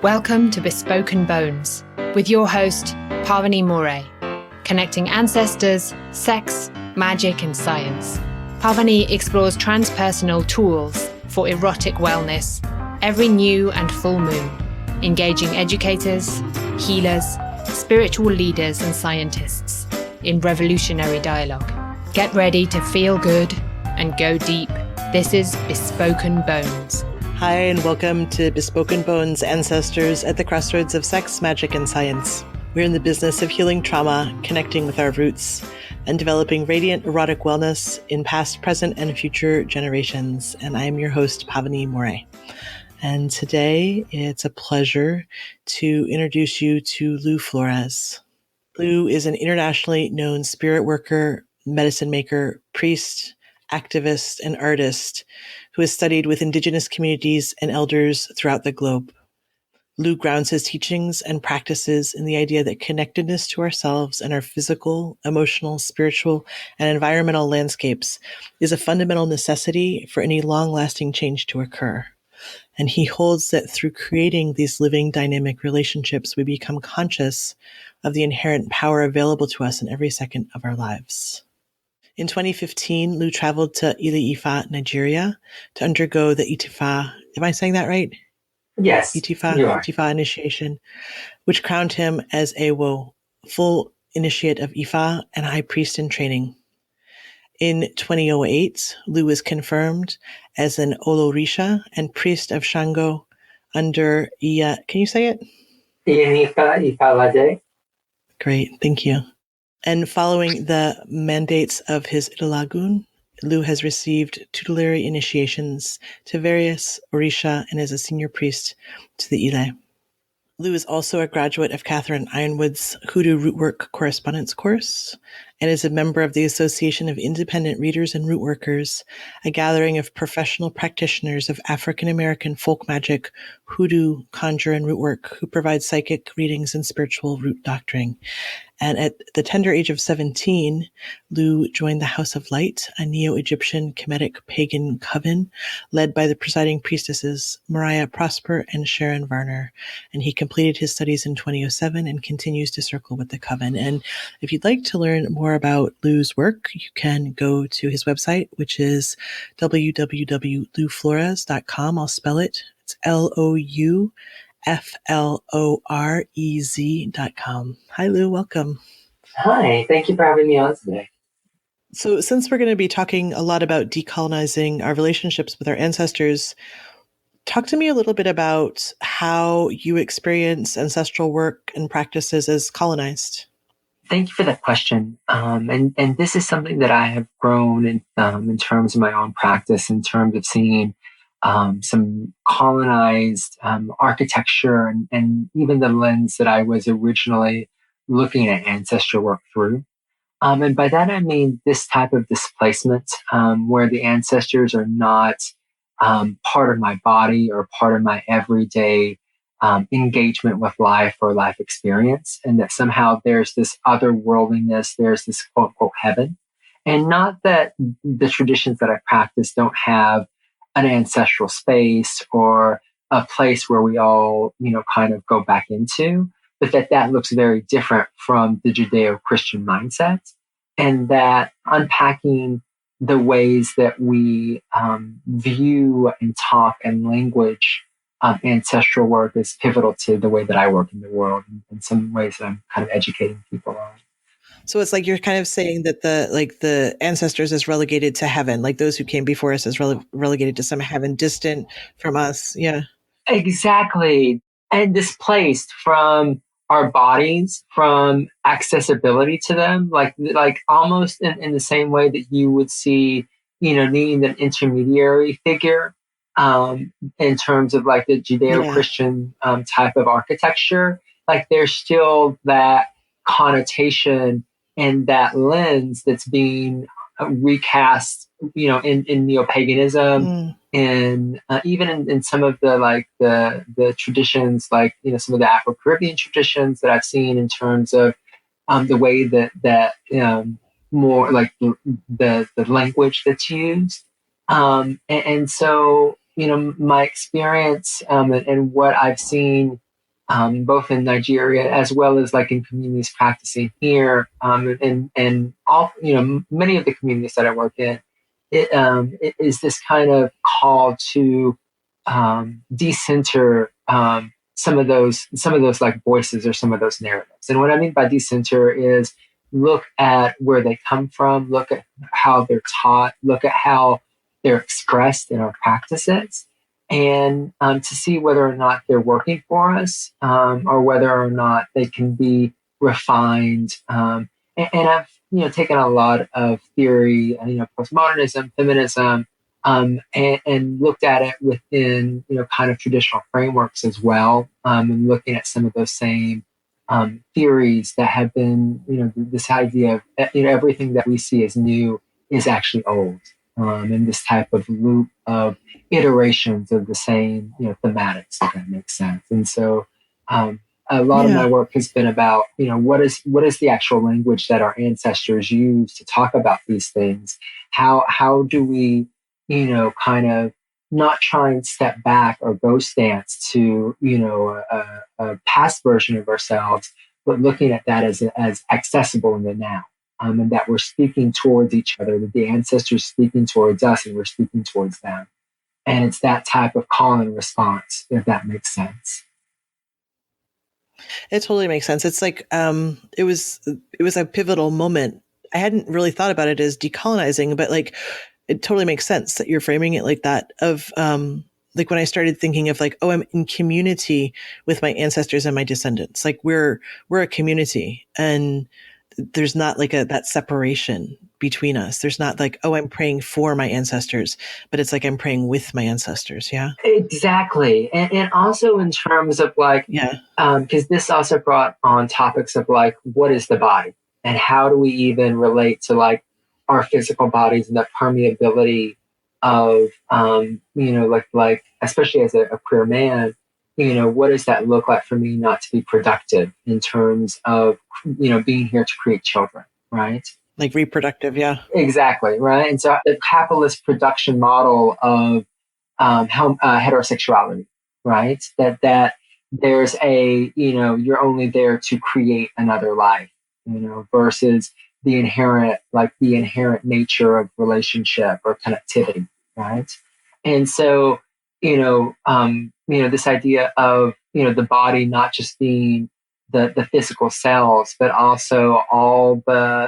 Welcome to Bespoken Bones with your host, Pavini Moray, connecting ancestors, sex, magic, and science. Pavini explores transpersonal tools for erotic wellness every new and full moon, engaging educators, healers, spiritual leaders, and scientists in revolutionary dialogue. Get ready to feel good and go deep. This is Bespoken Bones. Hi, and welcome to Bespoken Bones, ancestors at the crossroads of sex, magic, and science. We're in the business of healing trauma, connecting with our roots, and developing radiant erotic wellness in past, present, and future generations. And I am your host, Pavini Moray. And today, it's a pleasure to introduce you to Lou Florez. Lou is an internationally known spirit worker, medicine maker, priest, activist, and artist who has studied with indigenous communities and elders throughout the globe. Lou grounds his teachings and practices in the idea that connectedness to ourselves and our physical, emotional, spiritual, and environmental landscapes is a fundamental necessity for any long-lasting change to occur. And he holds that through creating these living dynamic relationships, we become conscious of the inherent power available to us in every second of our lives. In 2015, Lou traveled to Ile-Ife, Nigeria, to undergo the Itifa, am I saying that right? Yes, Itifa initiation, which crowned him as Awo, full initiate of Ifa and high priest in training. In 2008, Lou was confirmed as an Olorisha and priest of Shango under Iya. Can you say it? Ifalade. Great, thank you. And following the mandates of his Idolagun, Lou has received tutelary initiations to various Orisha and is a senior priest to the Ile. Lou is also a graduate of Catherine Ironwood's Hoodoo Rootwork Correspondence Course and is a member of the Association of Independent Readers and Rootworkers, a gathering of professional practitioners of African American folk magic, hoodoo, conjure, and rootwork who provide psychic readings and spiritual root doctoring. And at the tender age of 17, Lou joined the House of Light, a Neo-Egyptian Kemetic pagan coven led by the presiding priestesses Mariah Prosper and Sharon Varner. And he completed his studies in 2007 and continues to circle with the coven. And if you'd like to learn more about Lou's work, you can go to his website, which is www.louflorez.com. I'll spell it. It's LOUFLOREZ.com. Hi, Lou. Welcome. Hi. Thank you for having me on today. So since we're going to be talking a lot about decolonizing our relationships with our ancestors, talk to me a little bit about how you experience ancestral work and practices as colonized. Thank you for that question. And this is something that I have grown in terms of my own practice, in terms of seeing some colonized architecture and even the lens that I was originally looking at ancestral work through. And by that, I mean this type of displacement where the ancestors are not part of my body or part of my everyday engagement with life or life experience, and that somehow there's this otherworldliness, there's this quote unquote heaven. And not that the traditions that I practice don't have an ancestral space or a place where we all, kind of go back into, but that looks very different from the Judeo-Christian mindset, and that unpacking the ways that we view and talk and language ancestral work is pivotal to the way that I work in the world, and in some ways that I'm kind of educating people on. So it's like you're kind of saying that the ancestors is relegated to heaven, like those who came before us is relegated to some heaven distant from us. Yeah, exactly. And displaced from our bodies, from accessibility to them, like almost in the same way that you would see, needing an intermediary figure in terms of like the Judeo-Christian type of architecture. Like there's still that connotation and that lens that's being recast, in neo-paganism, and even in some of the traditions, like, some of the Afro-Caribbean traditions that I've seen in terms of the way that more like the language that's used. And so, my experience and what I've seen both in Nigeria as well as like in communities practicing here, and all, many of the communities that I work in, it is this kind of call to decenter some of those like voices or some of those narratives. And what I mean by decenter is look at where they come from, look at how they're taught, look at how they're expressed in our practices, and to see whether or not they're working for us, or whether or not they can be refined. And I've taken a lot of theory, postmodernism, feminism, and looked at it within kind of traditional frameworks as well, and looking at some of those same theories that have been this idea of everything that we see as new is actually old, and this type of loop of iterations of the same thematics, if that makes sense. And so a lot of my work has been about what is the actual language that our ancestors used to talk about these things. How do we kind of not try and step back or ghost dance to a past version of ourselves, but looking at that as accessible in the now, and that we're speaking towards each other, that the ancestors speaking towards us and we're speaking towards them. And it's that type of call and response, if that makes sense. It totally makes sense. It's like it was a pivotal moment. I hadn't really thought about it as decolonizing, but like it totally makes sense that you're framing it like that. Of like when I started thinking of like, oh, I'm in community with my ancestors and my descendants. Like we're a community, and there's not like that separation between us. There's not like, oh, I'm praying for my ancestors, but it's like I'm praying with my ancestors. Yeah, exactly. And also in terms of like, because this also brought on topics of like, what is the body and how do we even relate to like our physical bodies and the permeability of, like especially as a queer man, what does that look like for me not to be productive in terms of, being here to create children, right? Like reproductive, yeah. Exactly, right? And so the capitalist production model of heterosexuality, right? That there's you're only there to create another life, versus the inherent nature of relationship or connectivity, right? And so, this idea of, the body not just being the physical cells, but also all the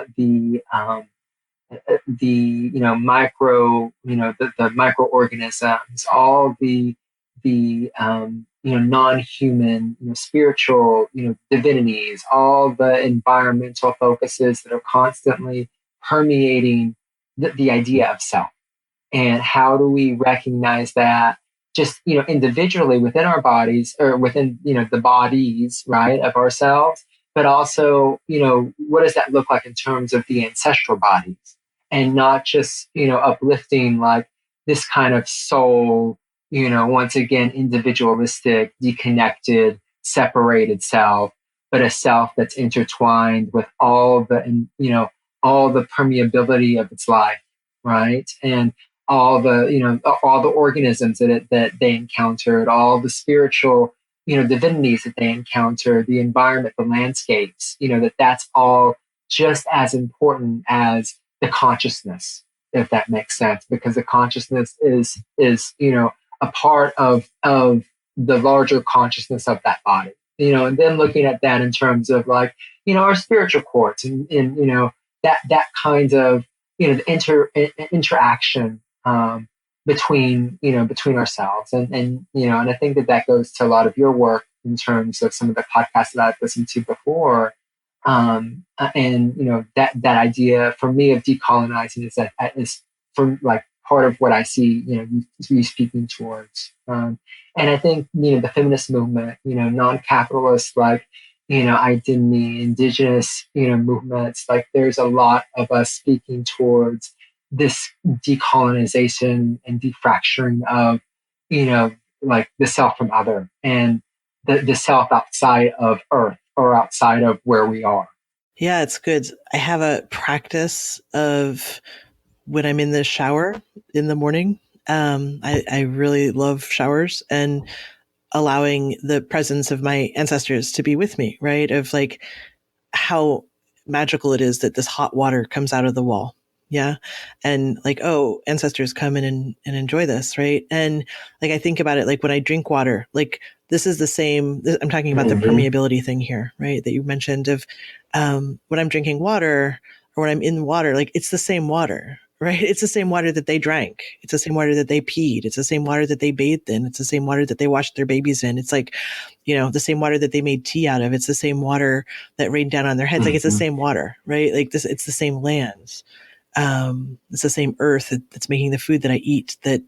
micro, the microorganisms, all the non-human, spiritual, divinities, all the environmental focuses that are constantly permeating the idea of self. And how do we recognize that just, individually within our bodies, or within, the bodies, right, of ourselves, but also, what does that look like in terms of the ancestral bodies, and not just, uplifting like this kind of soul, once again, individualistic, deconnected, separated self, but a self that's intertwined with all the permeability of its life, right? And all the organisms that they encountered, all the spiritual, divinities that they encounter, the environment, the landscapes, that's all just as important as the consciousness, if that makes sense, because the consciousness is a part of the larger consciousness of that body, and then looking at that in terms of like, our spiritual courts and that kind of, the interaction between ourselves, and I think that goes to a lot of your work in terms of some of the podcasts that I've listened to before, and that idea for me of decolonizing is from like part of what I see you speaking towards, and I think the feminist movement, non-capitalist, like identity, indigenous movements, like there's a lot of us speaking towards this decolonization and defracturing of, like the self from other, and the self outside of Earth or outside of where we are. Yeah, it's good. I have a practice of when I'm in the shower in the morning. I really love showers, and allowing the presence of my ancestors to be with me, right? Of like how magical it is that this hot water comes out of the wall. Yeah. And like, oh, ancestors come in and enjoy this. Right. And like, I think about it, like when I drink water, like this is the same, I'm talking about the permeability thing here, right? That you mentioned of, when I'm drinking water or when I'm in water, like it's the same water, right? It's the same water that they drank. It's the same water that they peed. It's the same water that they bathed in. It's the same water that they washed their babies in. It's like, the same water that they made tea out of. It's the same water that rained down on their heads. Like it's the same water, right? Like this, it's the same land. It's the same earth that's making the food that I eat that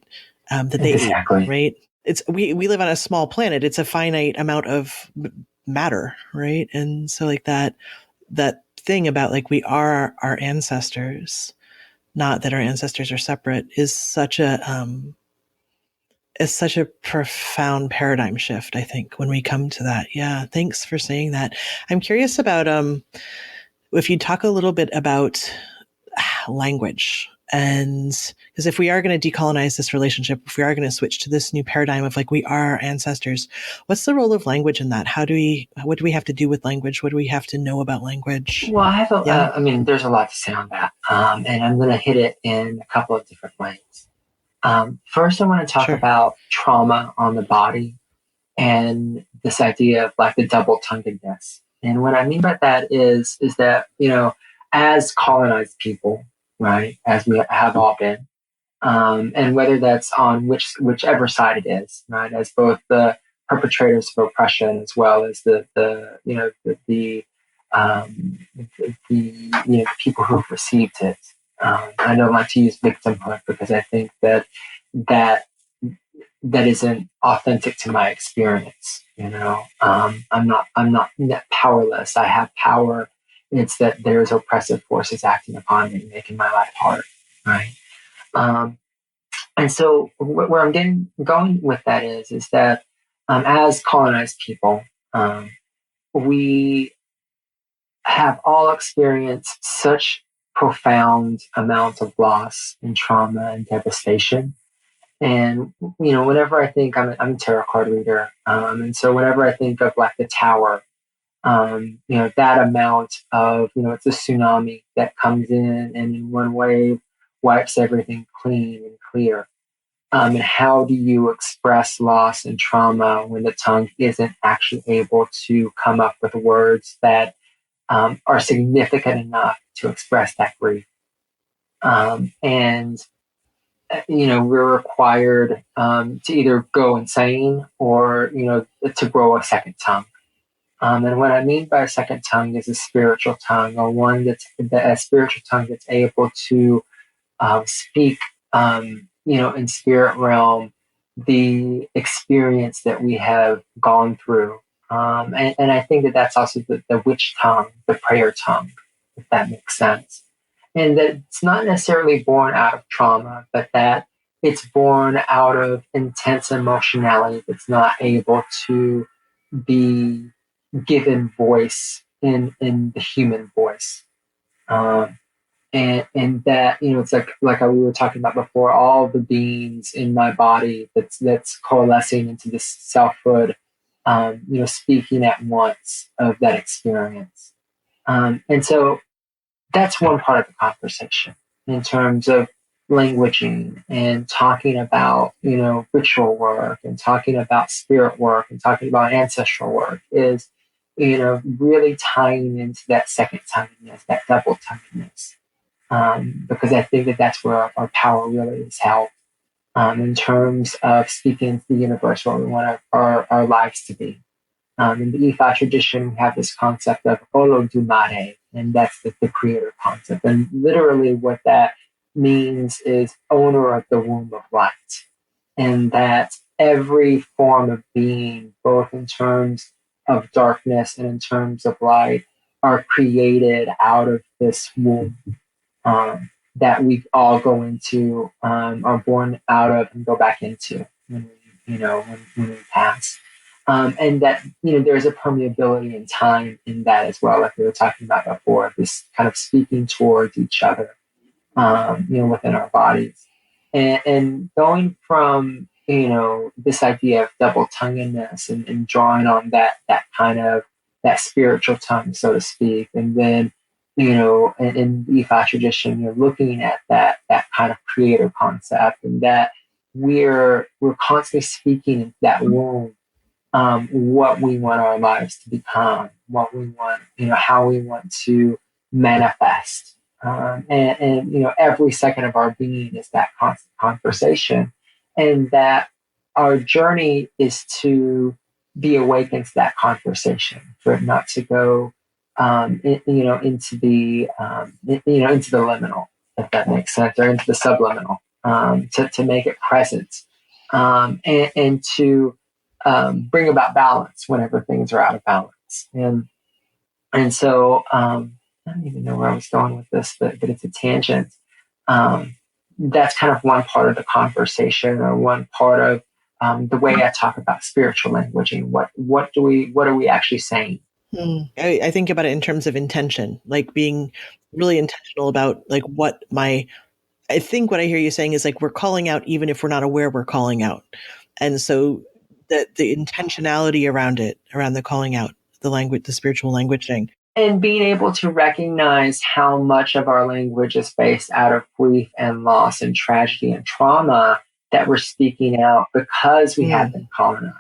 they eat, right? It's we live on a small planet. It's a finite amount of matter, right? And so like that thing about like we are our ancestors, not that our ancestors are separate, is such a profound paradigm shift, I think, when we come to that. Yeah, thanks for saying that. I'm curious about if you talk a little bit about language. And because if we are going to decolonize this relationship, if we are going to switch to this new paradigm of like we are our ancestors, what's the role of language in that? What do we have to do with language? What do we have to know about language? Well, I have there's a lot to say on that. And I'm going to hit it in a couple of different ways. First, I want to talk about trauma on the body and this idea of like the double-tonguedness. And what I mean by that is that, as colonized people, right, as we have all been, and whether that's on whichever side it is, right, as both the perpetrators of oppression as well as the people who've received it. I don't like to use victimhood because I think that isn't authentic to my experience. I'm not powerless. I have power. It's that there's oppressive forces acting upon me, making my life hard, right? And so where I'm going with that is that as colonized people, we have all experienced such profound amounts of loss and trauma and devastation. And, whenever I think I'm a tarot card reader, and so whenever I think of like the tower, that amount of, it's a tsunami that comes in and in one wave wipes everything clean and clear. And how do you express loss and trauma when the tongue isn't actually able to come up with words that are significant enough to express that grief? And we're required to either go insane or, to grow a second tongue. And what I mean by a second tongue is a spiritual tongue, or one a spiritual tongue that's able to speak, in spirit realm, the experience that we have gone through. And I think that that's also the witch tongue, the prayer tongue, if that makes sense. And that it's not necessarily born out of trauma, but that it's born out of intense emotionality that's not able to be given voice in the human voice. And that, it's like we were talking about before, all the beings in my body that's coalescing into this selfhood, speaking at once of that experience. And so that's one part of the conversation in terms of languaging and talking about, ritual work and talking about spirit work and talking about ancestral work is, really tying into that second tonguedness, that double tonguedness. Because I think that that's where our power really is held, in terms of speaking to the universe, what we want our lives to be. In the Ifa tradition, we have this concept of Olodumare, and that's the creator concept. And literally what that means is owner of the womb of light. And that every form of being, both in terms of darkness and in terms of light, are created out of this womb that we all go into, are born out of and go back into when we pass. And that, there's a permeability in time in that as well, like we were talking about before, this kind of speaking towards each other, within our bodies. And going from this idea of double tonguedness and drawing on that kind of that spiritual tongue, so to speak. And then, in the Ifa tradition, you're looking at that kind of creator concept, and that we're constantly speaking into that womb, what we want our lives to become, what we want, how we want to manifest. And every second of our being is that constant conversation, and that our journey is to be awakened to that conversation, for it not to go, into into the liminal, if that makes sense, or into the subliminal, to make it present, and to bring about balance whenever things are out of balance. And so I don't even know where I was going with this, but it's a tangent. That's kind of one part of the conversation, or one part of the way I talk about spiritual languaging. What are we actually saying? I think about it in terms of intention, like being really intentional about like I think what I hear you saying is like we're calling out even if we're not aware we're calling out. And so the intentionality around it, around the calling out, the language, the spiritual language thing. And being able to recognize how much of our language is based out of grief and loss and tragedy and trauma, that we're speaking out because we have been colonized,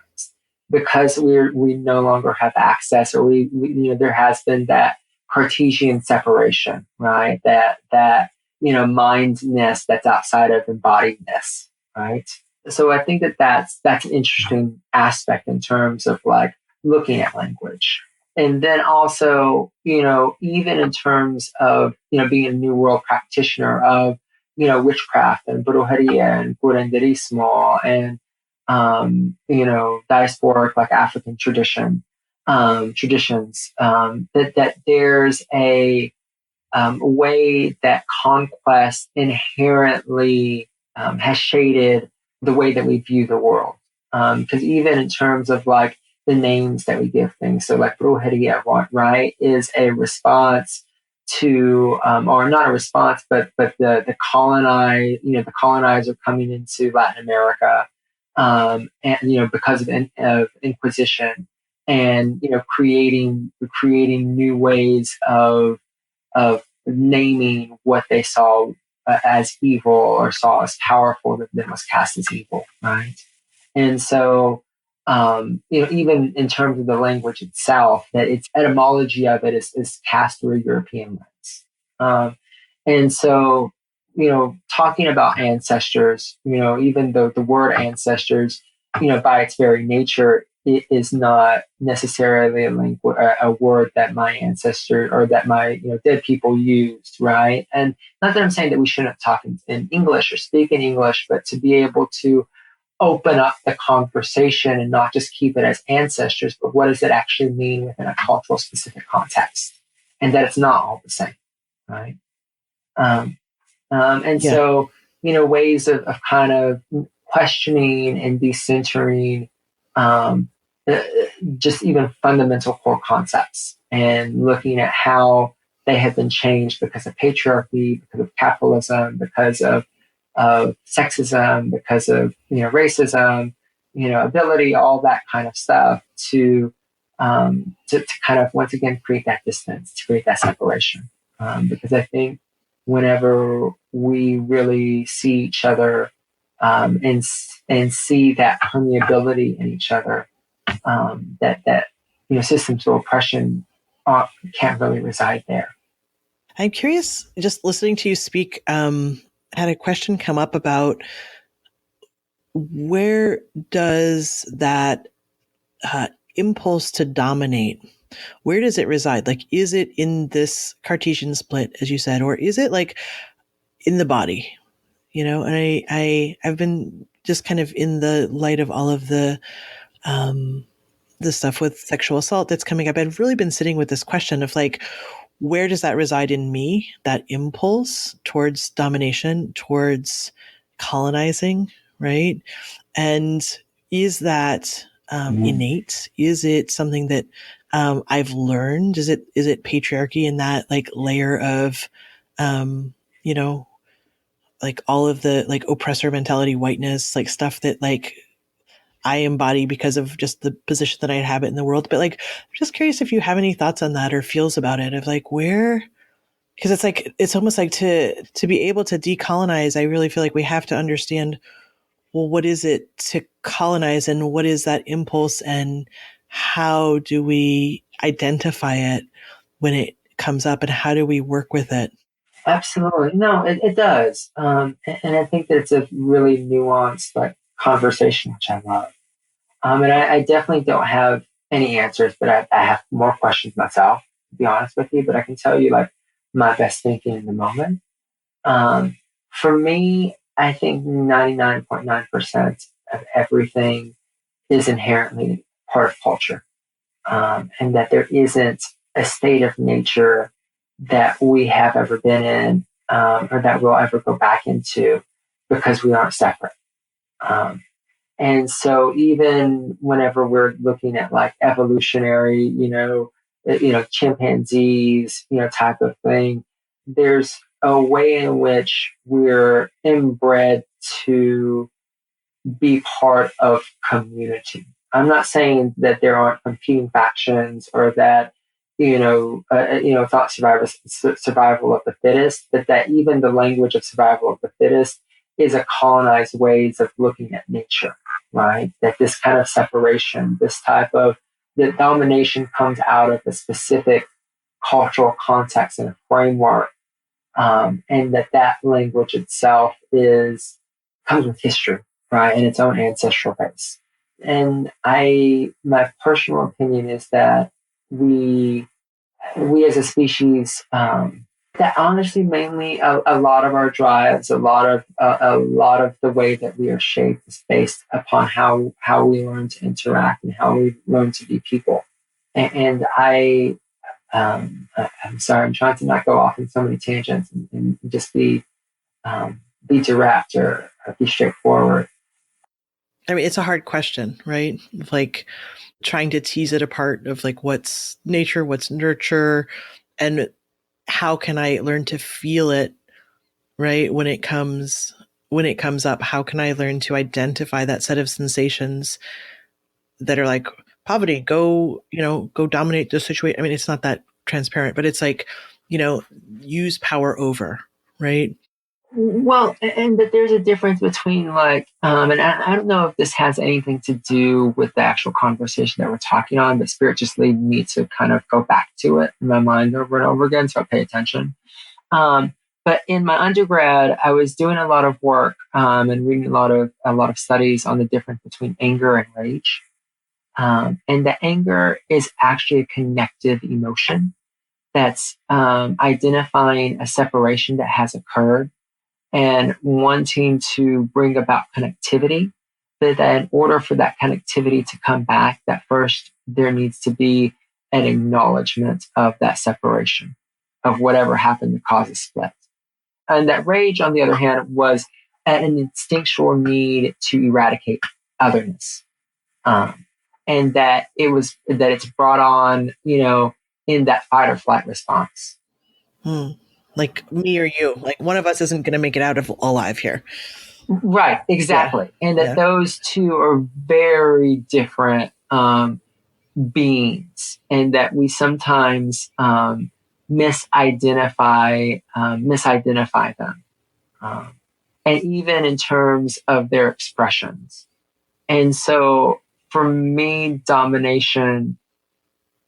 because we no longer have access, or we there has been that Cartesian separation, right? That mindness that's outside of embodiedness, right? So I think that's an interesting aspect in terms of like looking at language. And then also, even in terms of, being a New World practitioner of, witchcraft and brujeria and curanderismo and, diasporic, like African traditions, that there's a way that conquest inherently has shaded the way that we view the world. Because even in terms of like the names that we give things, so like brujeria, right, is a response to, or not a response, but the colonizer coming into Latin America, and because of Inquisition, and creating new ways of naming what they saw as evil, or saw as powerful, that was cast as evil, right? And so, even in terms of the language itself, that its etymology of it is cast through a European lens. And so, talking about ancestors, even though the word ancestors, by its very nature, it is not necessarily a word that my ancestor, or that my dead people used, right? And not that I'm saying that we shouldn't talk in English or speak in English, but to be able to open up the conversation and not just keep it as ancestors, but what does it actually mean within a cultural specific context, and that it's not all the same, right? So, ways of kind of questioning and decentering, just even fundamental core concepts, and looking at how they have been changed because of patriarchy, because of capitalism, because of sexism, because of racism, ability, all that kind of stuff, to kind of once again create that distance, to create that separation. Because I think whenever we really see each other, and see that permeability in each other, that systems of oppression can't really reside there. I'm curious, just listening to you speak, had a question come up about where does that impulse to dominate, where does it reside? Like, is it in this Cartesian split, as you said, or is it like in the body? And I've been just kind of in the light of all of the stuff with sexual assault that's coming up. I've really been sitting with this question of like, where does that reside in me? That impulse towards domination, towards colonizing, right? And is that innate? Is it something that I've learned? Is it patriarchy in that like layer of, like all of the like oppressor mentality, whiteness, like stuff that like I embody because of just the position that I inhabit in the world. But like, I'm just curious if you have any thoughts on that or feels about it of like where, because it's like, it's almost like to be able to decolonize, I really feel like we have to understand, well, what is it to colonize and what is that impulse and how do we identify it when it comes up and how do we work with it? Absolutely. No, it does. And I think that it's a really nuanced like conversation, which I love. And I definitely don't have any answers, but I have more questions myself, to be honest with you. But I can tell you like my best thinking in the moment. For me, I think 99.9% of everything is inherently part of culture, and that there isn't a state of nature that we have ever been in, or that we'll ever go back into because we aren't separate. Um, and so even whenever we're looking at like evolutionary, chimpanzees, type of thing, there's a way in which we're inbred to be part of community. I'm not saying that there aren't competing factions or that thought survival of the fittest, but that even the language of survival of the fittest is a colonized ways of looking at nature, right? That this kind of separation, this type of the domination comes out of a specific cultural context and a framework, and that language itself comes with history, right, and its own ancestral base. And my personal opinion is that we as a species, that honestly mainly a lot of our drives, a lot of the way that we are shaped is based upon how we learn to interact and how we learn to be people. And I'm sorry, I'm trying to not go off in so many tangents and just be direct or be straightforward. I mean, it's a hard question, right? Like trying to tease it apart of like what's nature, what's nurture, and how can I learn to feel it, right? When it comes up, how can I learn to identify that set of sensations that are like, Pavini, go dominate the situation. I mean, it's not that transparent, but it's like, use power over, right? Well, and that there's a difference between like, and I don't know if this has anything to do with the actual conversation that we're talking on, but spirit just lead me to kind of go back to it in my mind over and over again, so I pay attention. But in my undergrad, I was doing a lot of work and reading a lot of studies on the difference between anger and rage. And the anger is actually a connective emotion that's identifying a separation that has occurred and wanting to bring about connectivity. But that in order for that connectivity to come back, that first there needs to be an acknowledgement of that separation, of whatever happened to cause a split. And that rage, on the other hand, was an instinctual need to eradicate otherness. And that it's brought on, in that fight or flight response. Like me or you, like one of us isn't going to make it out of alive here. Right, exactly. Yeah. And that those two are very different beings, and that we sometimes misidentify them. And even in terms of their expressions. And so for me, domination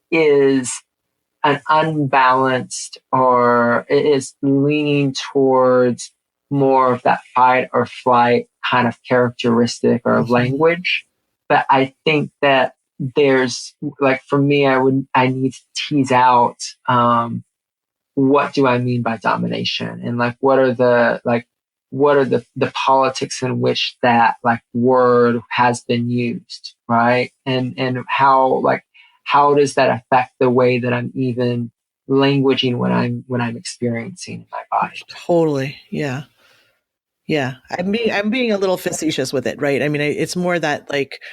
is an unbalanced, or it is leaning towards more of that fight or flight kind of characteristic or language. But I think that there's like, for me, I need to tease out what do I mean by domination, and like what are the politics in which that like word has been used, right? And how does that affect the way that I'm even languaging when I'm experiencing in my body? Totally. Yeah. Yeah. I'm being a little facetious with it, right? I mean, it's more that like,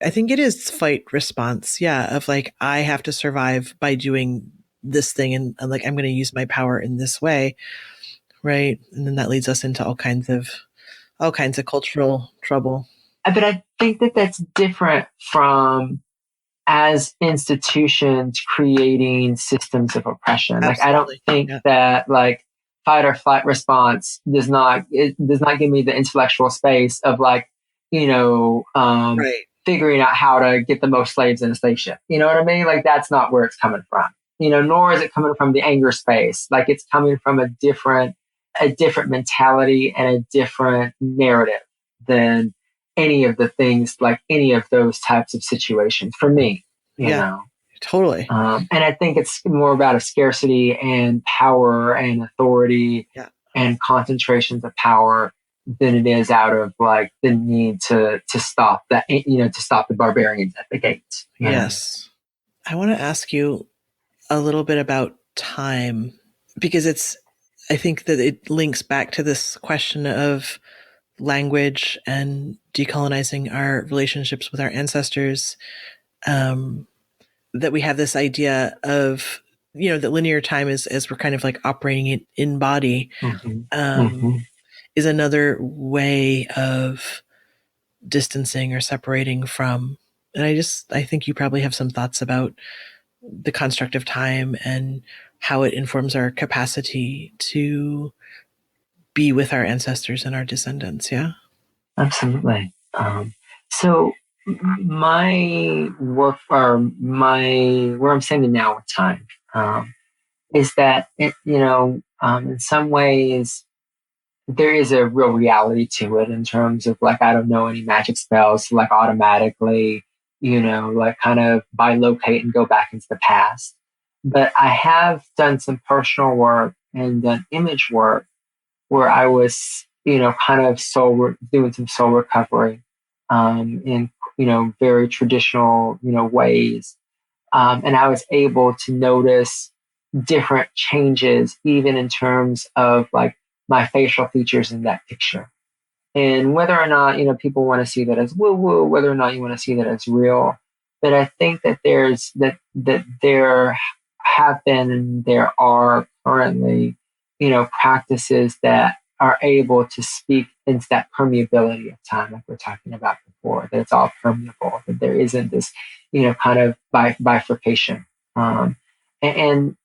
I think it is fight response. Yeah. Of like, I have to survive by doing this thing. And like, I'm going to use my power in this way. right? And then that leads us into all kinds of cultural trouble. But I think that that's different from as institutions creating systems of oppression. Like, I don't Absolutely. think Yeah. that like fight or flight response does not give me the intellectual space of like, Right. figuring out how to get the most slaves in a slave ship. You know what I mean? Like, that's not where it's coming from. Nor is it coming from the anger space. Like, it's coming from a different mentality and a different narrative than any of the things, like any of those types of situations for me, Yeah. Totally. And I think it's more about a scarcity and power and authority and concentrations of power than it is out of like the need to stop that, to stop the barbarians at the gates. Yes. I want to ask you a little bit about time, because I think that it links back to this question of language and decolonizing our relationships with our ancestors. That we have this idea of, that linear time is, as we're kind of like operating it in body, is another way of distancing or separating from. And I think you probably have some thoughts about the construct of time and how it informs our capacity to be with our ancestors and our descendants. Yeah. Absolutely. So my work, or where I'm standing now with time, is that in some ways there is a real reality to it in terms of like, I don't know any magic spells to like automatically, like kind of bilocate and go back into the past. But I have done some personal work and done image work where I was, kind of doing some soul recovery, in, very traditional, ways. And I was able to notice different changes, even in terms of like my facial features in that picture. And whether or not, people want to see that as woo woo, whether or not you want to see that as real. But I think that there have been and there are currently, practices that are able to speak into that permeability of time, like we're talking about before, that it's all permeable, that there isn't this, kind of bifurcation. And a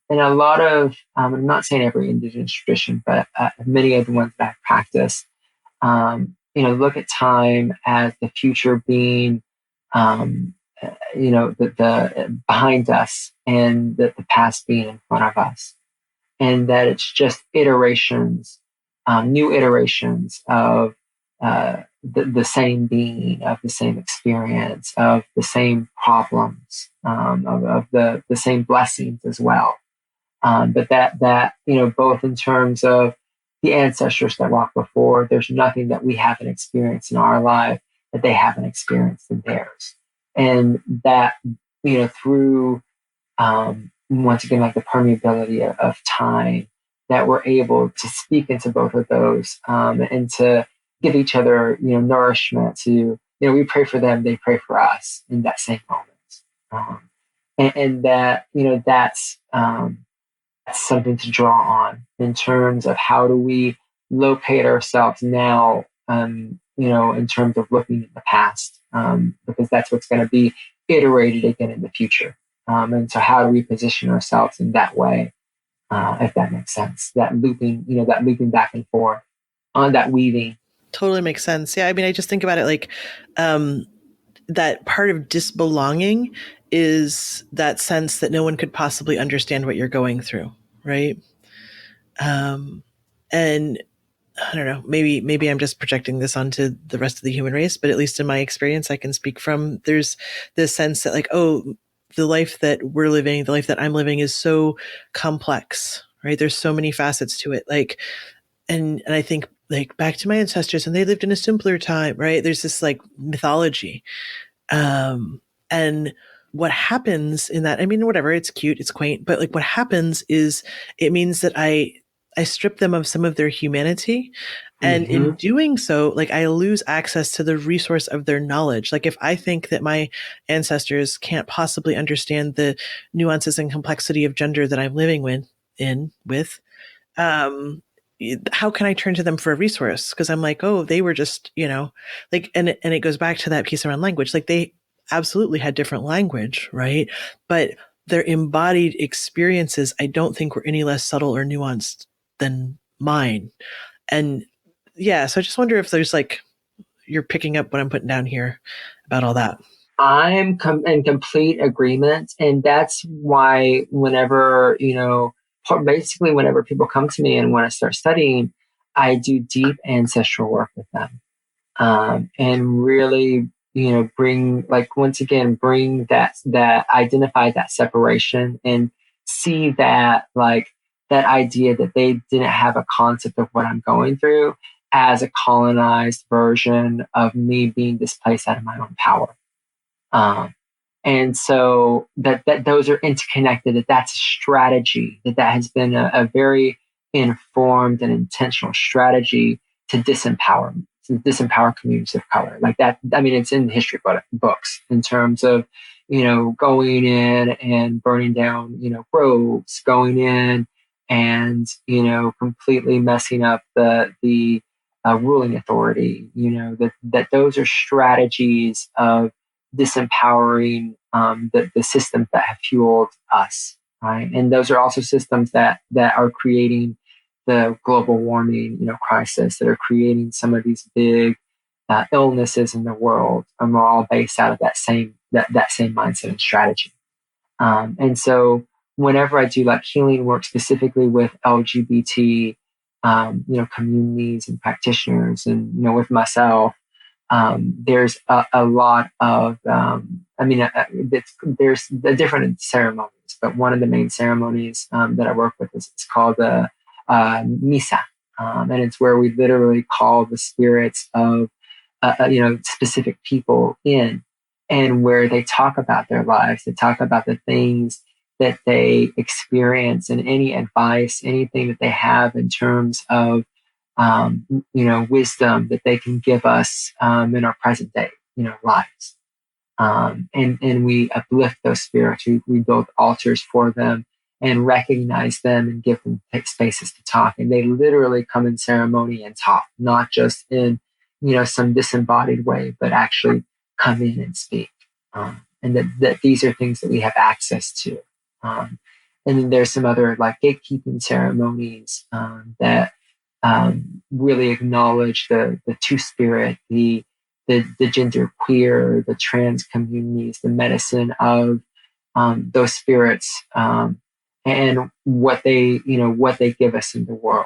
lot of, I'm not saying every indigenous tradition, but many of the ones that I practice, look at time as the future being, the behind us, and the past being in front of us, and that it's just iterations, new iterations of the same being, of the same experience, of the same problems, of the same blessings as well. But that both in terms of the ancestors that walked before, there's nothing that we haven't experienced in our life that they haven't experienced in theirs, and that through once again, like the permeability of time, that we're able to speak into both of those, and to give each other, nourishment. To, we pray for them, they pray for us in that same moment, and that, that's something to draw on in terms of how do we locate ourselves now, in terms of looking at the past, because that's what's going to be iterated again in the future. And so how do we position ourselves in that way, if that makes sense? That looping, that looping back and forth, on that weaving. Totally makes sense. Yeah. I mean, I just think about it like, that part of disbelonging is that sense that no one could possibly understand what you're going through. Right. And I don't know, maybe I'm just projecting this onto the rest of the human race, but at least in my experience, I can speak from, there's this sense that like, oh, the life that we're living, the life that I'm living is so complex, right? There's so many facets to it. Like, and I think like back to my ancestors, and they lived in a simpler time, right? There's this like mythology. And what happens in that, I mean, whatever, it's cute, it's quaint, but like what happens is it means that I strip them of some of their humanity. And in doing so, like I lose access to the resource of their knowledge. Like if I think that my ancestors can't possibly understand the nuances and complexity of gender that I'm living with, how can I turn to them for a resource? Because I'm like, oh, they were just, like, and it goes back to that piece around language. Like they absolutely had different language, right? But their embodied experiences, I don't think were any less subtle or nuanced than mine. And yeah, so I just wonder if there's like, you're picking up what I'm putting down here about all that. I'm in complete agreement. And that's why whenever, basically whenever people come to me and want to start studying, I do deep ancestral work with them. And really, bring, like, once again, bring that identify that separation and see that, like, that idea that they didn't have a concept of what I'm going through as a colonized version of me being displaced out of my own power. Um, and so that those are interconnected, that's a strategy, that has been a very informed and intentional strategy to disempower communities of color. Like that, I mean, it's in history books in terms of, going in and burning down, groves, going in and, completely messing up the ruling authority, that those are strategies of disempowering the systems that have fueled us, right? And those are also systems that are creating the global warming, crisis, that are creating some of these big illnesses in the world, and we're all based out of that same mindset and strategy. And so, whenever I do like healing work specifically with LGBT, communities and practitioners, and with myself, there's a lot of, there's the different ceremonies, but one of the main ceremonies that I work with is called the Misa. And it's where we literally call the spirits of, specific people in, and where they talk about their lives, they talk about the things that they experience, and any advice, anything that they have in terms of wisdom that they can give us in our present day, lives. And we uplift those spirits. We build altars for them and recognize them and give them spaces to talk. And they literally come in ceremony and talk, not just in, some disembodied way, but actually come in and speak. And that these are things that we have access to. And then there's some other like gatekeeping ceremonies that really acknowledge the two-spirit, the genderqueer, the trans communities, the medicine of those spirits, and what they give us in the world.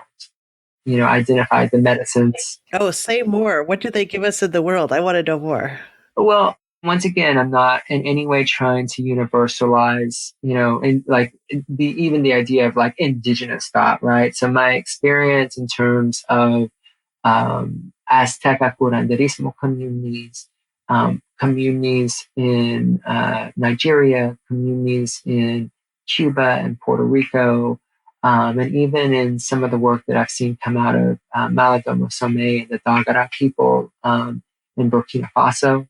Identify the medicines. Oh, say more. What do they give us in the world? I want to know more. Well, once again, I'm not in any way trying to universalize, and like even the idea of like indigenous thought, right? So my experience in terms of Azteca curanderismo communities in Nigeria, communities in Cuba and Puerto Rico, and even in some of the work that I've seen come out of Maladomo Some and the Dagara people in Burkina Faso,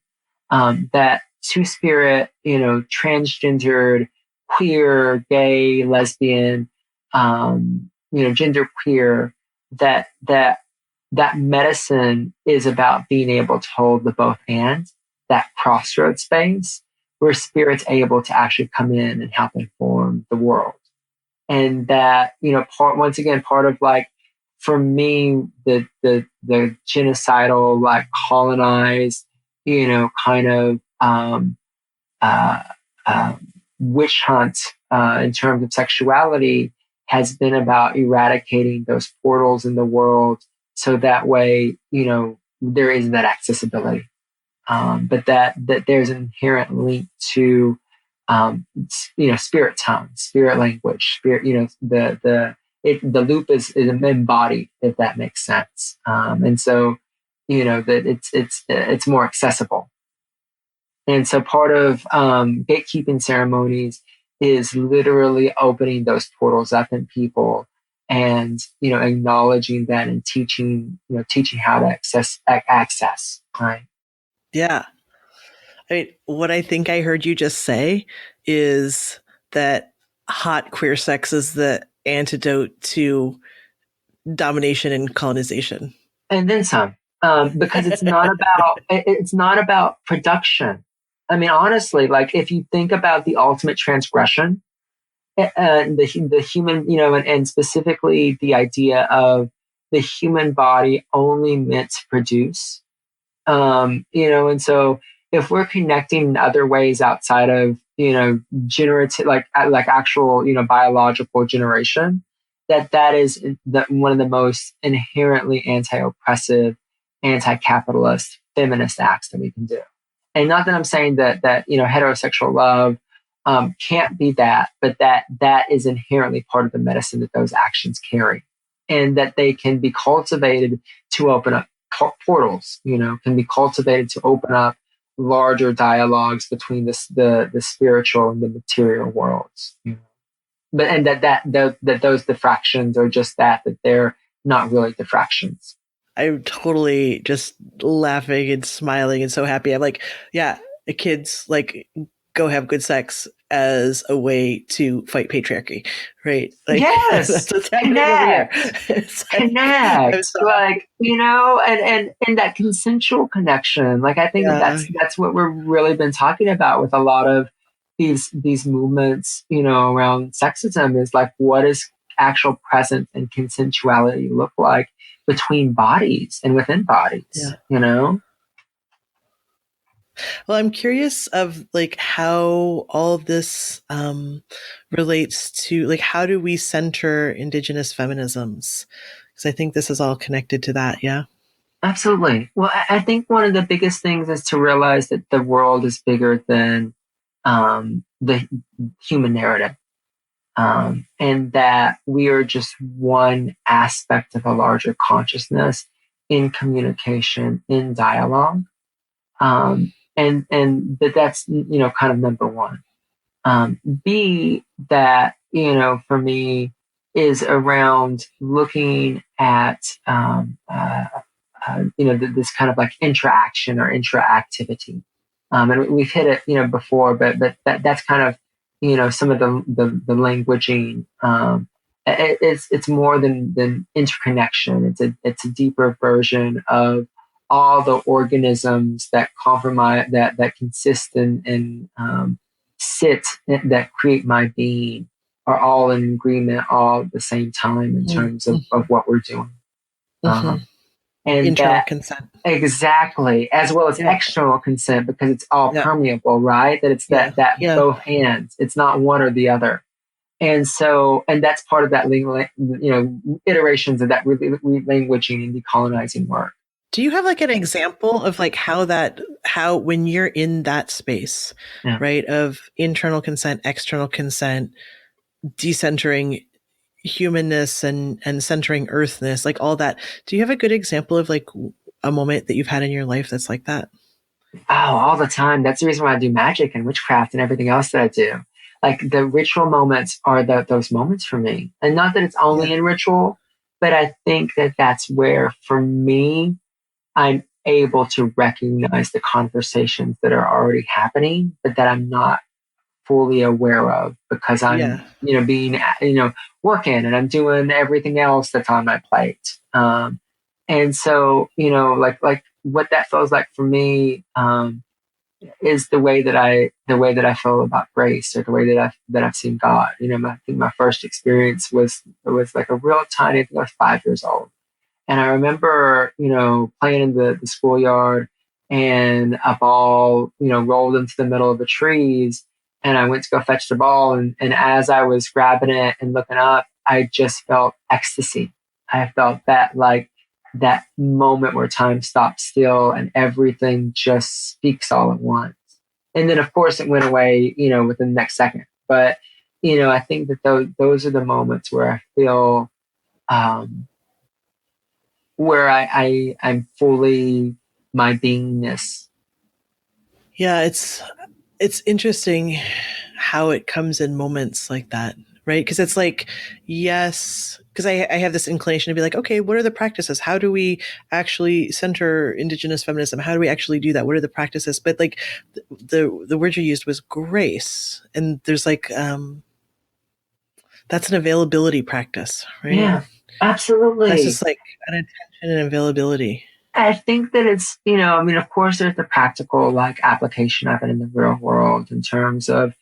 that two-spirit, transgendered, queer, gay, lesbian, genderqueer, that medicine is about being able to hold the both and, that crossroad space where spirit's able to actually come in and help inform the world. And that, part of like, for me, the genocidal, like colonized, kind of witch hunt in terms of sexuality has been about eradicating those portals in the world, so that way, there is that accessibility. But that there's an inherent link to, spirit tongue, spirit language, spirit, the loop is embodied, if that makes sense. And so, that it's more accessible. And so part of gatekeeping ceremonies is literally opening those portals up in people, and acknowledging that, and teaching how to access, right? Yeah. I mean, what I think I heard you just say is that hot queer sex is the antidote to domination and colonization. And then some, because it's not about production. I mean, honestly, like if you think about the ultimate transgression, the human, and specifically the idea of the human body only meant to produce, and so if we're connecting in other ways outside of, generative, like actual, biological generation, that is one of the most inherently anti-oppressive, anti-capitalist, feminist acts that we can do. And not that I'm saying that heterosexual love can't be that, but that is inherently part of the medicine that those actions carry, and that they can be cultivated to open up portals. Can be cultivated to open up larger dialogues between the spiritual and the material worlds. But and that those diffractions are just that they're not really diffractions. I'm totally just laughing and smiling and so happy. I'm like, yeah, kids like go have good sex as a way to fight patriarchy, right? Like, Yes, that's what's happening over here. Connect, so like and that consensual connection. Like I think that's what we've really been talking about with a lot of these movements, around sexism, is like, what does actual presence and consensuality look like between bodies and within bodies? Well, I'm curious of like how all of this relates to like, how do we center Indigenous feminisms? Because I think this is all connected to that. Yeah. Absolutely. Well, I think one of the biggest things is to realize that the world is bigger than the human narrative, and that we are just one aspect of a larger consciousness in communication, in dialogue. And that's kind of number one. B, that for me is around looking at this kind of like interaction or interactivity, and we've hit it before, but that's kind of some of the languaging. It's more than interconnection. It's a deeper version of all the organisms that compromise, that consist and sit, that create my being, are all in agreement all at the same time in terms of what we're doing. And internal consent. Exactly, as well as external consent, because it's all permeable, right? That it's that both hands. It's not one or the other. And that's part of that, iterations of that languaging and decolonizing work. Do you have like an example of like how when you're in that space, right, of internal consent, external consent, decentering humanness and centering earthness, like all that, do you have a good example of like a moment that you've had in your life that's like that? Oh, all the time. That's the reason why I do magic and witchcraft and everything else that I do. Like the ritual moments are those moments for me. And not that it's only in ritual, but I think that that's where, for me, I'm able to recognize the conversations that are already happening, but that I'm not fully aware of, because I'm, being, working, and I'm doing everything else that's on my plate. And so, like what that feels like for me, is the way that I feel about grace, or the way that I've seen God. I think my first experience was like a real tiny, I think I was 5 years old. And I remember, playing in the schoolyard, and a ball, rolled into the middle of the trees, and I went to go fetch the ball. And as I was grabbing it and looking up, I just felt ecstasy. I felt that moment where time stops still and everything just speaks all at once. And then, of course, it went away, within the next second. But, I think that those are the moments where I feel, where I'm fully my beingness. Yeah, it's interesting how it comes in moments like that, right? Because it's like, yes, because I have this inclination to be like, okay, what are the practices? How do we actually center Indigenous feminism? How do we actually do that? What are the practices? But like the word you used was grace, and there's like that's an availability practice, right? Yeah. That's Absolutely. just like an attention and availability. I think that it's, I mean, of course, there's the practical like application of it in the real world in terms of,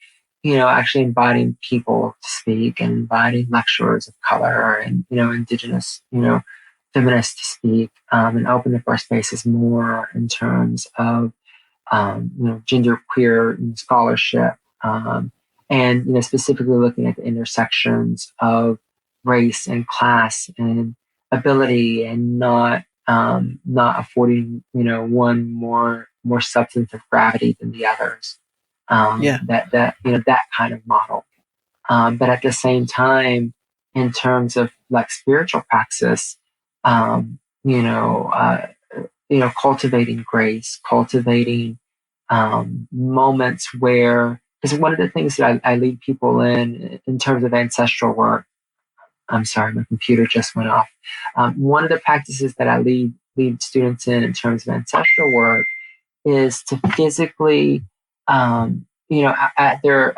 actually inviting people to speak and inviting lecturers of color and, indigenous, feminists to speak, and open up our spaces more in terms of, genderqueer scholarship, and, specifically looking at the intersections of race and class and ability and not affording one more substantive gravity than the others. Yeah. That kind of model. But at the same time, in terms of like spiritual praxis, um, you know, uh, cultivating grace, cultivating moments where, because one of the things that I lead people in terms of ancestral work. I'm sorry, my computer just went off. One of the practices that I lead students in terms of ancestral work is to physically, at their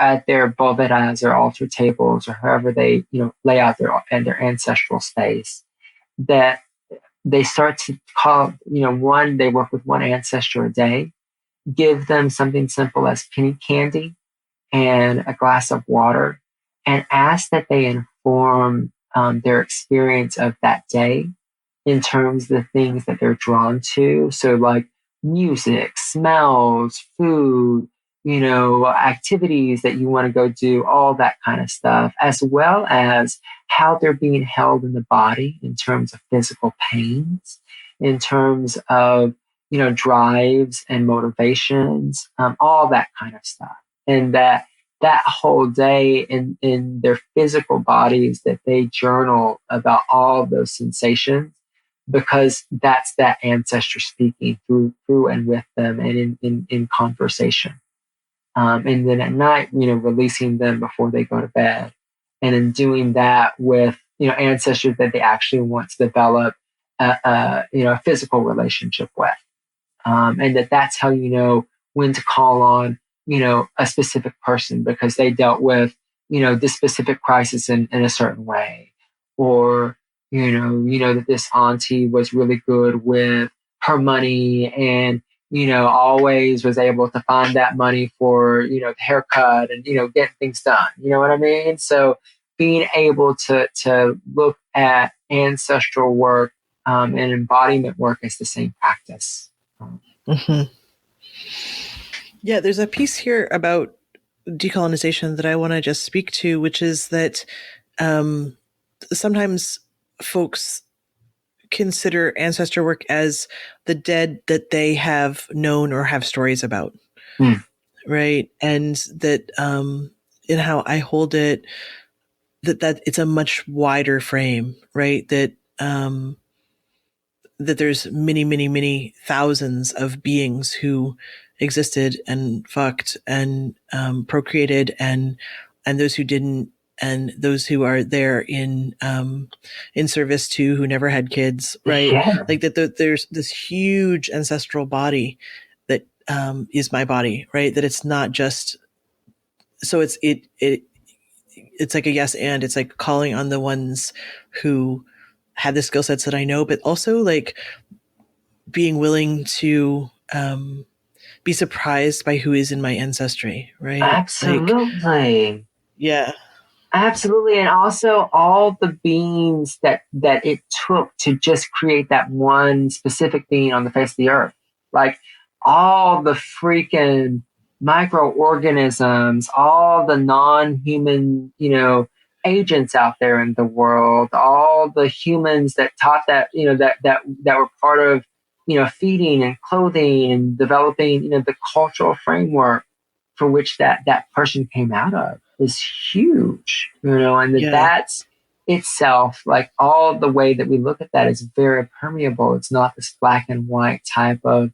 bovedas or altar tables or however they lay out their ancestral space, that they start to call one, they work with one ancestor a day, give them something simple as penny candy and a glass of water, and ask that they inform their experience of that day in terms of the things that they're drawn to. So, like music, smells, food, activities that you want to go do, all that kind of stuff, as well as how they're being held in the body in terms of physical pains, in terms of, drives and motivations, all that kind of stuff. And that whole day in their physical bodies, that they journal about all of those sensations, because that's that ancestor speaking through and with them and in conversation. And then at night, releasing them before they go to bed. And in doing that with, ancestors that they actually want to develop a physical relationship with. And that's how you know when to call on, a specific person because they dealt with, this specific crisis in a certain way. Or, that this auntie was really good with her money and, always was able to find that money for, the haircut and, getting things done. You know what I mean? So being able to look at ancestral work and embodiment work as the same practice. Mm-hmm. Yeah, there's a piece here about decolonization that I want to just speak to, which is that sometimes folks consider ancestor work as the dead that they have known or have stories about. Right. And that in how I hold it, that it's a much wider frame, right? That that there's many, many, many thousands of beings who existed and fucked and procreated, and those who didn't, and those who are there in service to who never had kids, right? Yeah. Like that there's this huge ancestral body that is my body, right? That it's not just, so it's like a yes and, it's like calling on the ones who had the skill sets that I know, but also like being willing to be surprised by who is in my ancestry, right? Absolutely. Like, yeah. Absolutely. And also all the beings that it took to just create that one specific being on the face of the earth. Like all the freaking microorganisms, all the non-human, agents out there in the world, all the humans that taught that, that were part of, feeding and clothing and developing, the cultural framework for which that person came out of is huge, and that's itself, like all the way that we look at that is very permeable. It's not this black and white type of,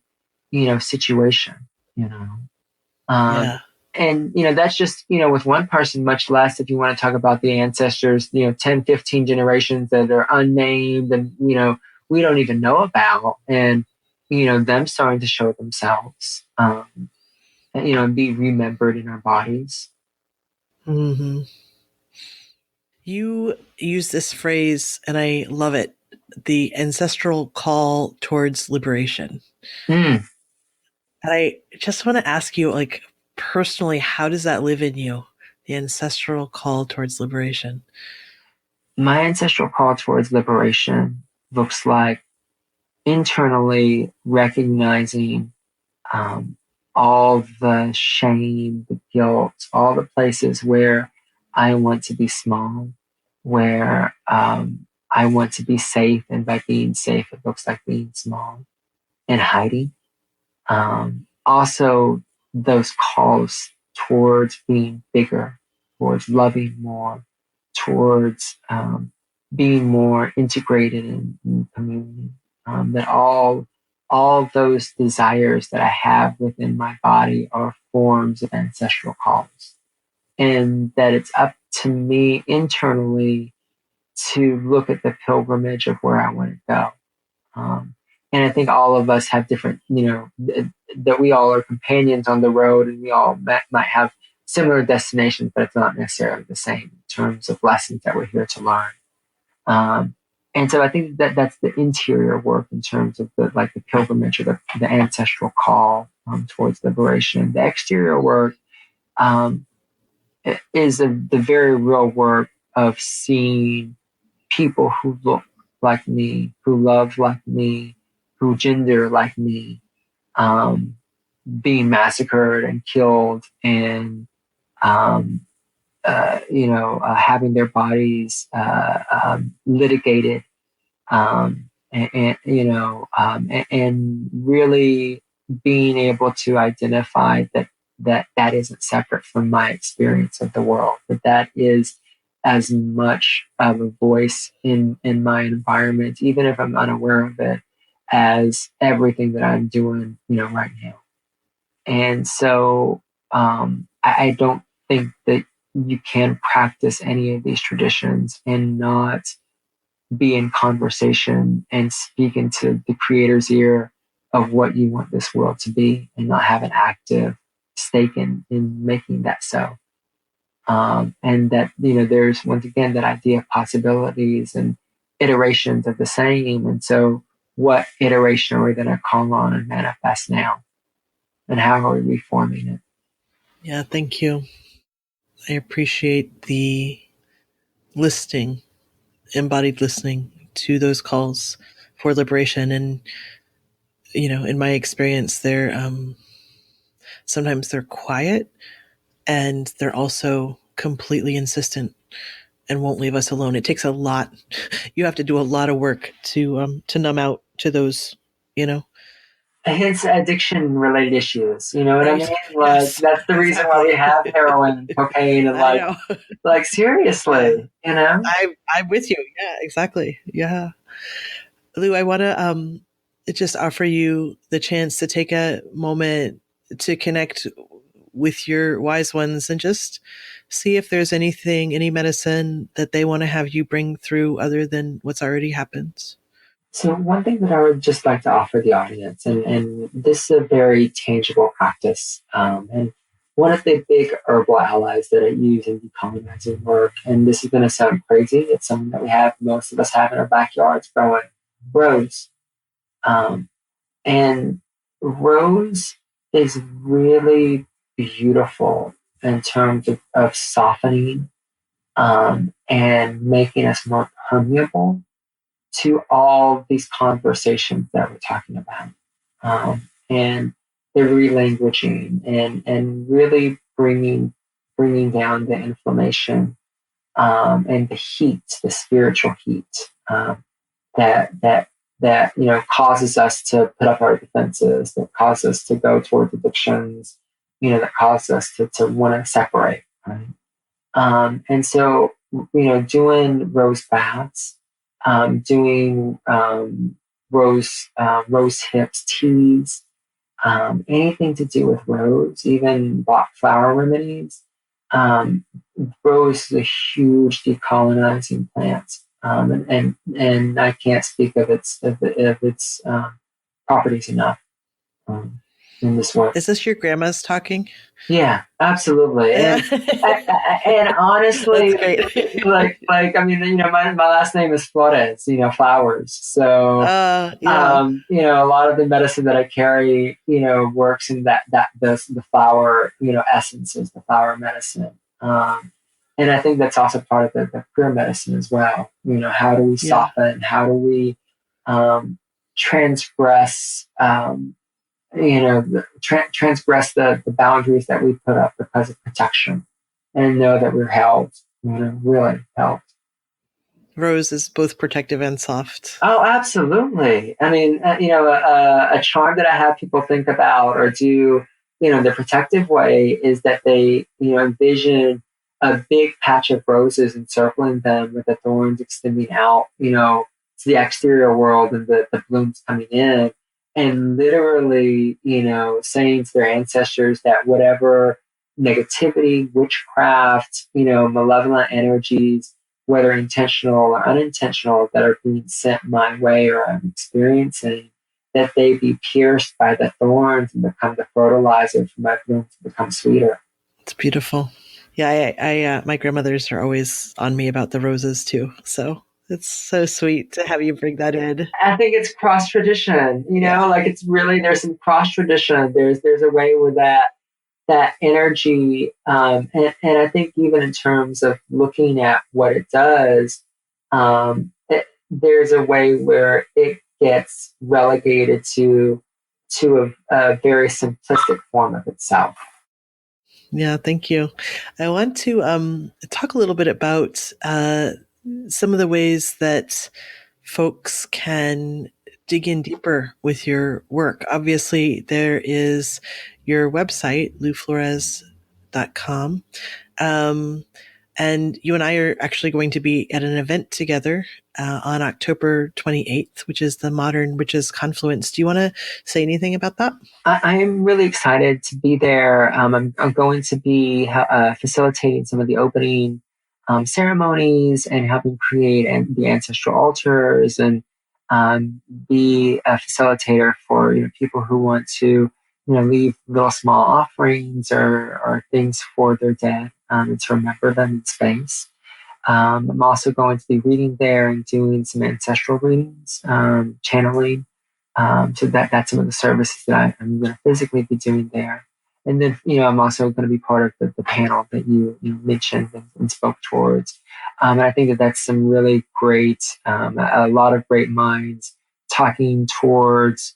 situation, Yeah. And, that's just, with one person, much less if you want to talk about the ancestors, 10, 15 generations that are unnamed and, we don't even know about, and, them starting to show themselves, and be remembered in our bodies. Mm-hmm. You use this phrase, and I love it, the ancestral call towards liberation. Mm. And I just want to ask you, like, personally, how does that live in you? The ancestral call towards liberation. My ancestral call towards liberation looks like internally recognizing um, all the shame, the guilt, all the places where I want to be small, where I want to be safe. And by being safe, it looks like being small and hiding. Also, those calls towards being bigger, towards loving more, towards being more integrated in community. That all those desires that I have within my body are forms of ancestral calls, and that it's up to me internally to look at the pilgrimage of where I want to go. Um, and I think all of us have different, that we all are companions on the road, and we all might have similar destinations, but it's not necessarily the same in terms of lessons that we're here to learn. Um, and so I think that that's the interior work in terms of the pilgrimage or the ancestral call towards liberation. The exterior work um, is the very real work of seeing people who look like me, who love like me, who gender like me, um, being massacred and killed, and having their bodies litigated, and really being able to identify that isn't separate from my experience of the world, that is as much of a voice in my environment, even if I'm unaware of it, as everything that I'm doing, right now. And so I don't think that you can practice any of these traditions and not be in conversation and speak into the creator's ear of what you want this world to be, and not have an active stake in making that so. And that, there's once again that idea of possibilities and iterations of the same. And so what iteration are we going to call on and manifest now? And how are we reforming it? Yeah, thank you. I appreciate the listening, embodied listening to those calls for liberation. And, in my experience, sometimes they're quiet, and they're also completely insistent and won't leave us alone. It takes a lot. You have to do a lot of work to numb out to those, Hence addiction related issues. You know what I mean? Like, Yes, that's the reason why we exactly. have heroin and cocaine and I know. seriously, I'm with you. Yeah, exactly. Yeah. Lou, I want to just offer you the chance to take a moment to connect with your wise ones and just see if there's anything, any medicine that they want to have you bring through other than what's already happened. So one thing that I would just like to offer the audience, and this is a very tangible practice, and one of the big herbal allies that I use in decolonizing work, and this is going to sound crazy, it's something that most of us have in our backyards growing, rose. And rose is really beautiful in terms of softening, and making us more permeable to all these conversations that we're talking about, and the relanguaging, and really bringing down the inflammation, and the heat, the spiritual heat, that causes us to put up our defenses, that causes us to go towards addictions, that causes us to want to separate, right? And so, doing rose baths, doing rose hips teas, anything to do with rose, even Bach flower remedies. Um, Rose is a huge decolonizing plant, and I can't speak of its properties enough. Um, in this work. Is this your grandma's talking? Yeah, absolutely. And honestly, That's great. I mean, my last name is Florez, Flowers. So, Yeah. a lot of the medicine that I carry, works in the flower, essences, the flower medicine. And I think that's also part of the queer medicine as well. How do we soften? How do we transgress? Transgress the boundaries that we put up because of protection, and know that we're held, really held. Rose is both protective and soft. Oh, absolutely. I mean, a charm that I have people think about or do, the protective way is that they, envision a big patch of roses encircling them with the thorns extending out, to the exterior world and the blooms coming in. And literally, saying to their ancestors that whatever negativity, witchcraft, malevolent energies, whether intentional or unintentional, that are being sent my way or I'm experiencing, that they be pierced by the thorns and become the fertilizer for my bloom to become sweeter. It's beautiful. Yeah, I my grandmothers are always on me about the roses too. So it's so sweet to have you bring that in. I think it's cross tradition, it's really, there's some cross tradition. There's a way where that energy, and I think even in terms of looking at what it does, there's a way where it gets relegated to a very simplistic form of itself. Yeah, thank you. I want to talk a little bit about some of the ways that folks can dig in deeper with your work. Obviously, there is your website, louflorez.com. And you and I are actually going to be at an event together on October 28th, which is the Modern Witches Confluence. Do you want to say anything about that? I'm really excited to be there. I'm going to be facilitating some of the opening ceremonies and helping create the ancestral altars and be a facilitator for people who want to leave little small offerings or things for their dead and to remember them in space. I'm also going to be reading there and doing some ancestral readings, channeling. So that's some of the services that I'm going to physically be doing there. And then, I'm also going to be part of the panel that you mentioned and spoke towards. And I think that that's some really great, a lot of great minds talking towards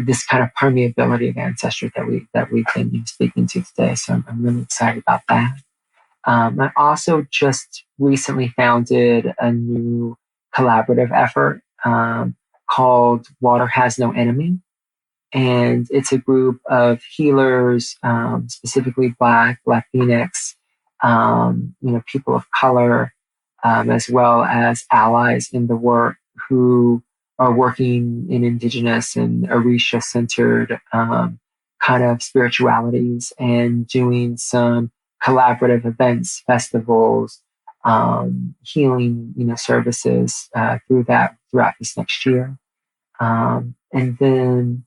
this kind of permeability of ancestry that we've been speaking to today. So I'm really excited about that. I also just recently founded a new collaborative effort called Water Has No Enemy. And it's a group of healers, specifically Black, Latinx, people of color, as well as allies in the work who are working in Indigenous and Orisha-centered kind of spiritualities and doing some collaborative events, festivals, healing, services throughout this next year. And then,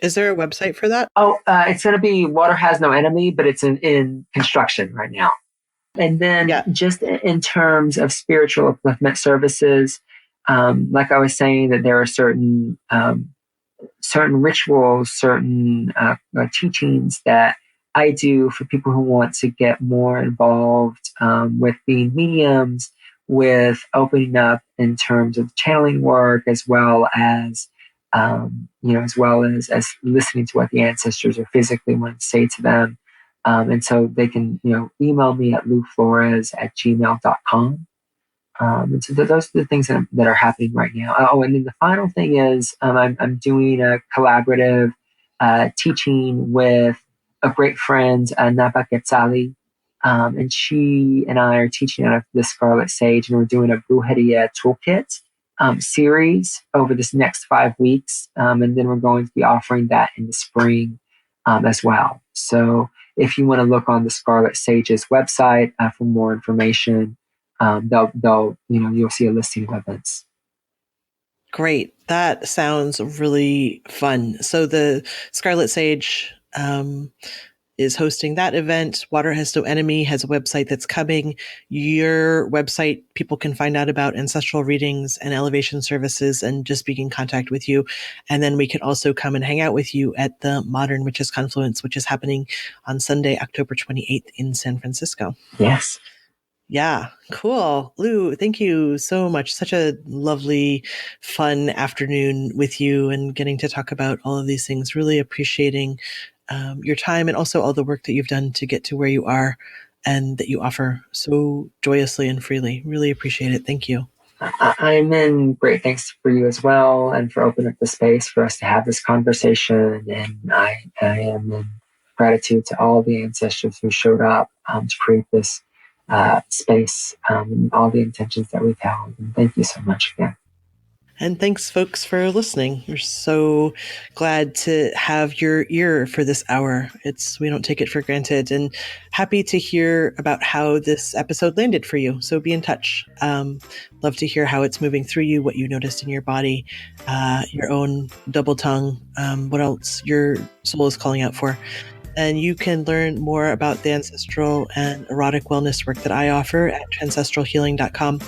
is there a website for that? Oh, it's going to be Water Has No Enemy, but it's in construction right now. And then just in terms of spiritual upliftment services, like I was saying, that there are certain rituals, certain teachings that I do for people who want to get more involved with being mediums, with opening up in terms of channeling work, as well as as listening to what the ancestors are physically wanting to say to them. And so they can, email me at louflorez@gmail.com. And so those are the things that are happening right now. Oh, and then the final thing is I'm doing a collaborative teaching with a great friend, Napa Quetzali. And she and I are teaching out of the Scarlet Sage, and we're doing a Brujeria Toolkit series over this next 5 weeks. And then we're going to be offering that in the spring as well. So if you want to look on the Scarlet Sage's website for more information, you'll see a listing of events. Great. That sounds really fun. So the Scarlet Sage is hosting that event. Water Has No Enemy has a website that's coming. Your website, people can find out about ancestral readings and elevation services and just be in contact with you. And then we can also come and hang out with you at the Modern Witches Confluence, which is happening on Sunday, October 28th in San Francisco. Yes. Yeah, cool. Lou, thank you so much. Such a lovely, fun afternoon with you and getting to talk about all of these things. Really appreciating your time and also all the work that you've done to get to where you are and that you offer so joyously and freely. Really appreciate it. Thank you. I'm in great thanks for you as well and for opening up the space for us to have this conversation. And I am in gratitude to all the ancestors who showed up to create this space and all the intentions that we've held. And thank you so much again. And thanks, folks, for listening. We're so glad to have your ear for this hour. We don't take it for granted, and happy to hear about how this episode landed for you. So be in touch. Love to hear how it's moving through you, what you noticed in your body, your own double tongue, what else your soul is calling out for. And you can learn more about the ancestral and erotic wellness work that I offer at trancestralhealing.com.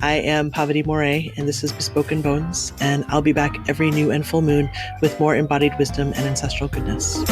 I am Pavini Moray, and this is Bespoken Bones, and I'll be back every new and full moon with more embodied wisdom and ancestral goodness.